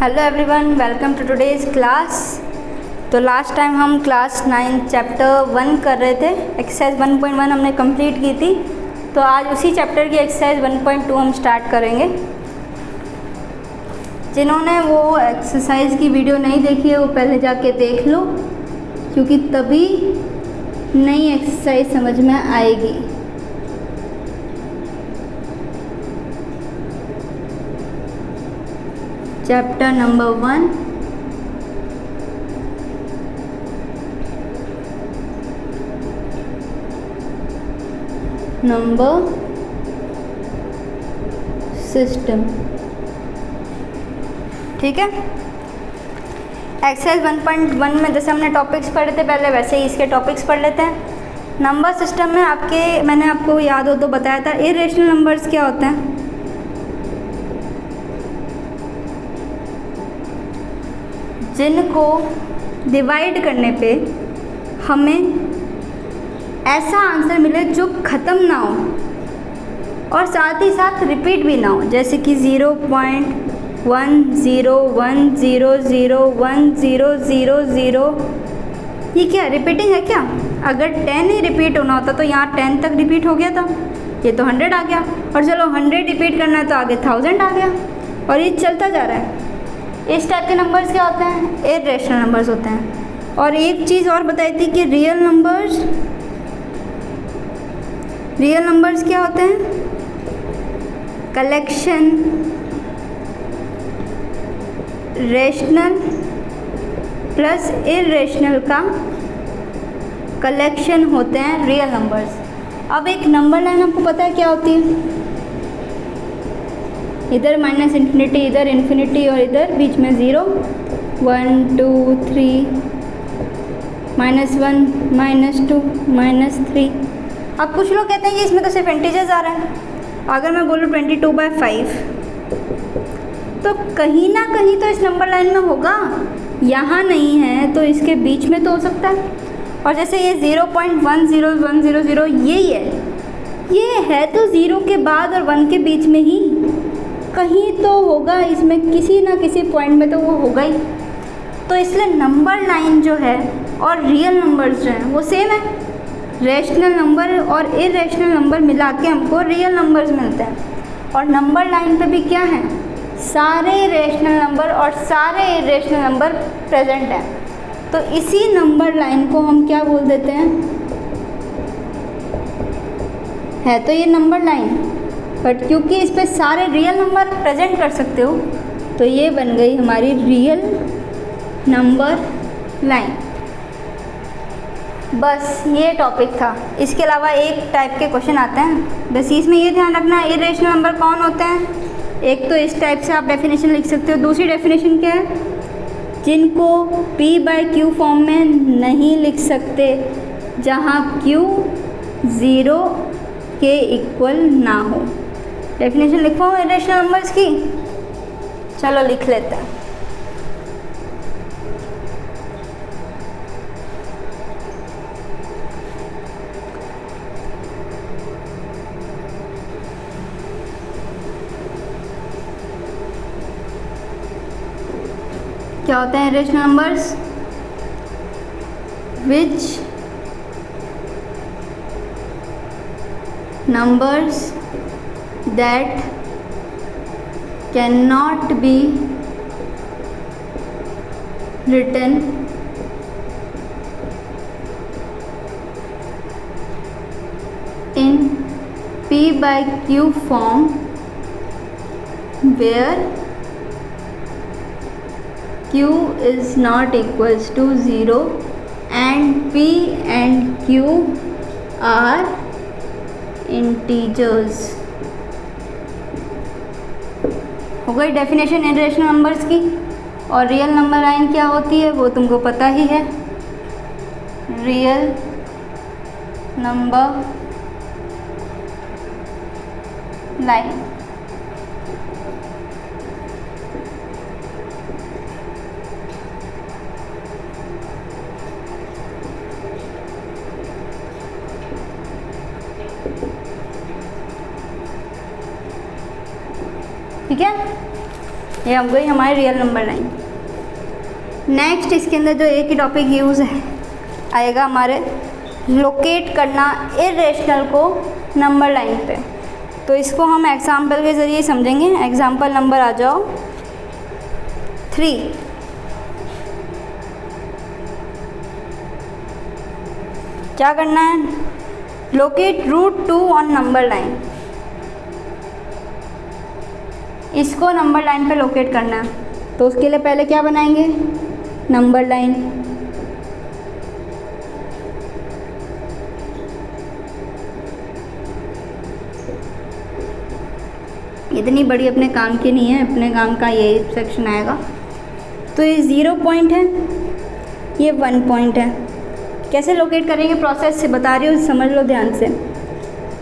Hello everyone, welcome to today's class. तो last time हम class 9 chapter 1 कर रहे थे। एक्सरसाइज 1.1 हमने कंप्लीट की थी। तो आज उसी चैप्टर की एक्सरसाइज 1.2 हम स्टार्ट करेंगे। जिन्होंने वो एक्सरसाइज की वीडियो नहीं देखी है वो पहले जाके देख लो, क्योंकि तभी नई एक्सरसाइज समझ में आएगी। Chapter number 1, number system. ठीक है। एक्सरसाइज 1.1 में जैसे हमने टॉपिक्स पढ़े थे पहले, वैसे ही इसके टॉपिक्स पढ़ लेते हैं। नंबर सिस्टम में मैंने आपको याद हो तो बताया था, इरेशनल नंबर्स क्या होते हैं। जिनको डिवाइड करने पे हमें ऐसा आंसर मिले जो ख़त्म ना हो और साथ ही साथ रिपीट भी ना हो, जैसे कि 0.1010001000। ये क्या रिपीटिंग है क्या? अगर 10 ही रिपीट होना होता तो यहाँ 10 तक रिपीट हो गया था, ये तो 100 आ गया। और चलो 100 रिपीट करना है तो आगे 1000 आ गया, और ये चलता जा रहा है। इस टाइप के नंबर्स क्या होते हैं? इरेशनल नंबर्स होते हैं। और एक चीज़ और बताई थी कि रियल नंबर्स क्या होते हैं? कलेक्शन रेशनल प्लस इरेशनल का कलेक्शन होते हैं रियल नंबर्स। अब एक नंबर लाइन आपको पता है क्या होती है? इधर माइनस इन्फिनिटी, इधर इन्फिनिटी, और इधर बीच में 0, 1 2 3, -1 -2 -3। अब कुछ लोग कहते हैं कि इसमें तो सिर्फ इंटीजर्स आ रहे हैं। अगर मैं बोलूँ 22/5 तो कहीं ना कहीं तो इस नंबर लाइन में होगा, यहाँ नहीं है तो इसके बीच में तो हो सकता है। और जैसे ये 0.10100 यही है, ये है तो 0 के बाद और 1 के बीच में ही कहीं तो होगा, इसमें किसी ना किसी पॉइंट में तो वो होगा ही। तो इसलिए नंबर लाइन जो है और रियल नंबर्स जो हैं वो सेम है। रेशनल नंबर और इरेशनल नंबर मिला के हमको रियल नंबर्स मिलते हैं। और नंबर लाइन पे भी क्या है? सारे रेशनल नंबर और सारे इरेशनल नंबर प्रेजेंट हैं। तो इसी नंबर लाइन को हम क्या बोल देते हैं? है तो ये नंबर लाइन, बट क्योंकि इस पे सारे रियल नंबर प्रेजेंट कर सकते हो तो ये बन गई हमारी रियल नंबर लाइन। बस ये टॉपिक था। इसके अलावा एक टाइप के क्वेश्चन आते हैं, बस इसमें ये ध्यान रखना इरेशनल नंबर कौन होते हैं। एक तो इस टाइप से आप डेफिनेशन लिख सकते हो। दूसरी डेफिनेशन क्या है? जिनको p/q फॉर्म में नहीं लिख सकते, जहाँ q 0 के इक्वल ना हो। डेफिनेशन लिखवाऊँ इरेशनल नंबर्स की? चलो लिख लेते हैं। क्या होते हैं irrational numbers? Which numbers that cannot be written in p/q form where q is not equals to 0 and p and q are integers. हो गई डेफिनेशन इरेशनल नंबर्स की। और रियल नंबर लाइन क्या होती है वो तुमको पता ही है। रियल नंबर लाइन ठीक है। ये हो गई हमारी रियल नंबर लाइन। नेक्स्ट इसके अंदर जो एक ही टॉपिक यूज़ है आएगा हमारे लोकेट करना इरेशनल को नंबर लाइन पे। तो इसको हम एग्जाम्पल के ज़रिए समझेंगे। एग्जाम्पल नंबर आ जाओ 3। क्या करना है? Locate root 2 on number line. इसको नंबर लाइन पे लोकेट करना है। तो उसके लिए पहले क्या बनाएंगे? Number line. इतनी बड़ी अपने काम की नहीं है, अपने काम का ये सेक्शन आएगा। तो ये 0 पॉइंट है, ये 1 पॉइंट है। कैसे लोकेट करेंगे प्रोसेस से बता रही हूँ, समझ लो ध्यान से।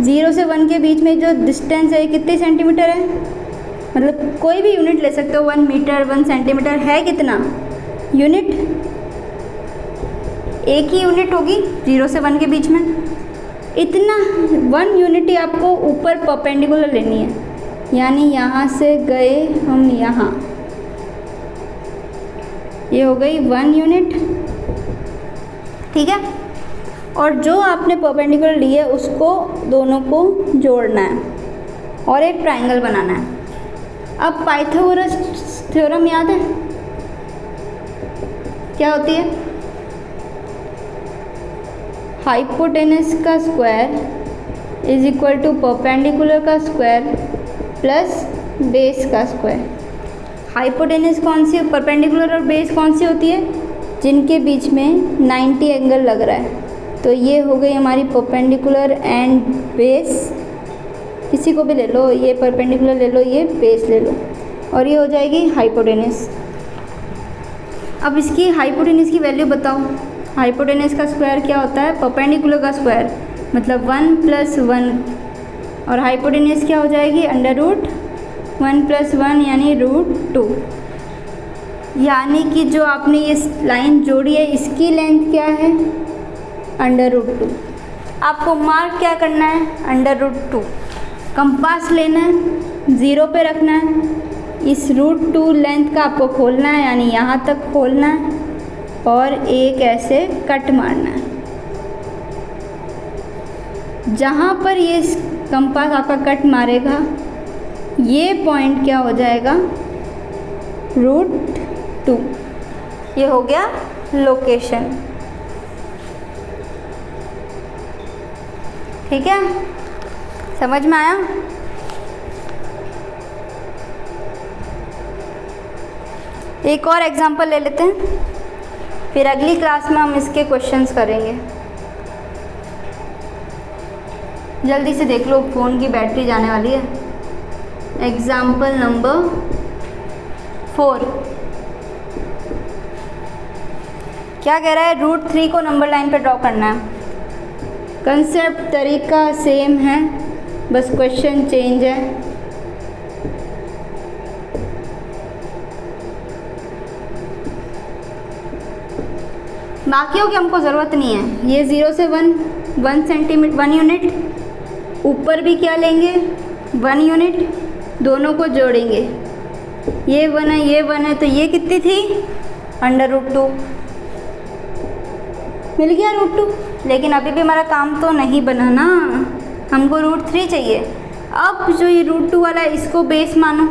0 से 1 के बीच में जो डिस्टेंस है कितने सेंटीमीटर है? मतलब कोई भी यूनिट ले सकते हो, 1 मीटर 1 सेंटीमीटर है कितना यूनिट? एक ही यूनिट होगी 0 से 1 के बीच में। इतना 1 यूनिट ही आपको ऊपर परपेंडिकुलर लेनी है, यानी यहाँ से गए हम यहाँ, ये हो गई 1 यूनिट, ठीक है। और जो आपने परपेंडिकुलर ली है उसको दोनों को जोड़ना है और एक ट्रायंगल बनाना है। अब पाइथागोरस थ्योरम याद है? क्या होती है? हाइपोटेनस का square is equal to perpendicular का स्क्वायर प्लस बेस का स्क्वायर। हाइपोटेनस कौन सी, परपेंडिकुलर और बेस कौन सी होती है? जिनके बीच में 90 एंगल लग रहा है। तो ये हो गई हमारी परपेंडिकुलर एंड बेस। किसी को भी ले लो, ये परपेंडिकुलर ले लो, ये बेस ले लो, और ये हो जाएगी हाइपोटेनस। अब इसकी हाइपोटेनस की वैल्यू बताओ। हाइपोटेनस का स्क्वायर क्या होता है? परपेंडिकुलर का स्क्वायर, मतलब 1 + 1, और हाइपोटेनस क्या हो जाएगी? √1 + 1 यानी √2। यानी कि जो आपने ये लाइन जोड़ी है इसकी लेंथ क्या है? √2। आपको मार्क क्या करना है? √2। कंपास लेना है, 0 पे रखना है, इस √2 लेंथ का आपको खोलना है, यानी यहाँ तक खोलना है, और एक ऐसे कट मारना है। जहाँ पर ये कंपास आपका कट मारेगा ये पॉइंट क्या हो जाएगा? √2। ये हो गया लोकेशन, ठीक है। समझ में आया? एक और एग्जांपल ले लेते हैं, फिर अगली क्लास में हम इसके क्वेश्चंस करेंगे। जल्दी से देख लो, फ़ोन की बैटरी जाने वाली है। एग्जाम्पल नंबर 4 क्या कह रहा है? √3 को नंबर लाइन पे ड्रॉ करना है। कंसेप्ट तरीका सेम है, बस क्वेश्चन चेंज है। बाकियों की हमको ज़रूरत नहीं है। ये 0 से 1 सेंटीमीटर 1 यूनिट, ऊपर भी क्या लेंगे? 1 यूनिट, दोनों को जोड़ेंगे। ये 1 है, ये 1 है, तो ये कितनी थी? √2। मिल गया √2। लेकिन अभी भी हमारा काम तो नहीं बना ना, हमको √3 चाहिए। अब जो ये √2 वाला है इसको बेस मानो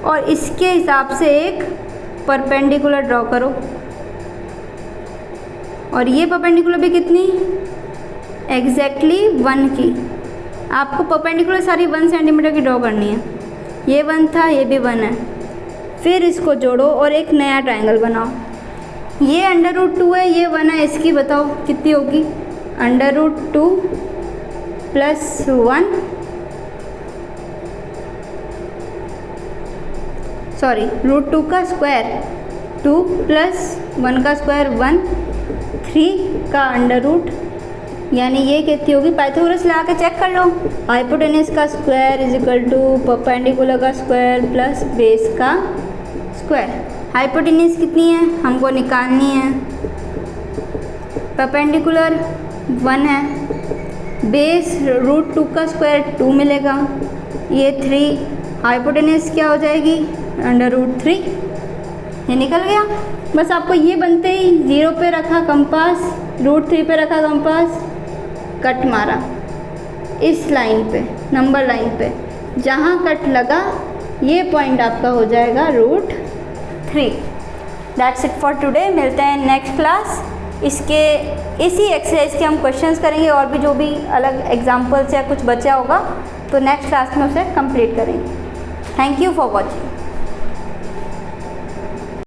और इसके हिसाब से एक परपेंडिकुलर ड्रॉ करो। और ये परपेंडिकुलर भी कितनी? एग्जैक्टली 1 की। आपको परपेंडिकुलर सारी 1 सेंटीमीटर की ड्रॉ करनी है। ये 1 था, ये भी 1 है। फिर इसको जोड़ो और एक नया ट्रायंगल बनाओ। ये √2 है, ये 1 है, इसकी बताओ कितनी होगी? √2 + 1, सॉरी √2 का स्क्वायर 2 + 1 का स्क्वायर 1, 3 का √, यानी ये कितनी होगी? पाइथागोरस लगा के चेक कर लो। हाइपोटेनस का square is equal to perpendicular का स्क्वायर प्लस बेस का स्क्वायर। हाइपोटेनस कितनी है हमको निकालनी है? परपेंडिकुलर 1 है, बेस √2 का स्क्वायर 2 मिलेगा, ये 3। हाइपोटेनस क्या हो जाएगी? √3 ये निकल गया। बस आपको ये बनते ही 0 पे रखा कंपास, √3 पे रखा कंपास, कट मारा इस लाइन पे, नंबर लाइन पे, जहाँ कट लगा ये पॉइंट आपका हो जाएगा √3। That's it for today. मिलते हैं नेक्स्ट क्लास। इसी एक्सरसाइज के हम क्वेश्चंस करेंगे और भी जो भी अलग एग्जांपल्स या कुछ बचा होगा तो नेक्स्ट क्लास में उसे कंप्लीट करेंगे। Thank you for watching.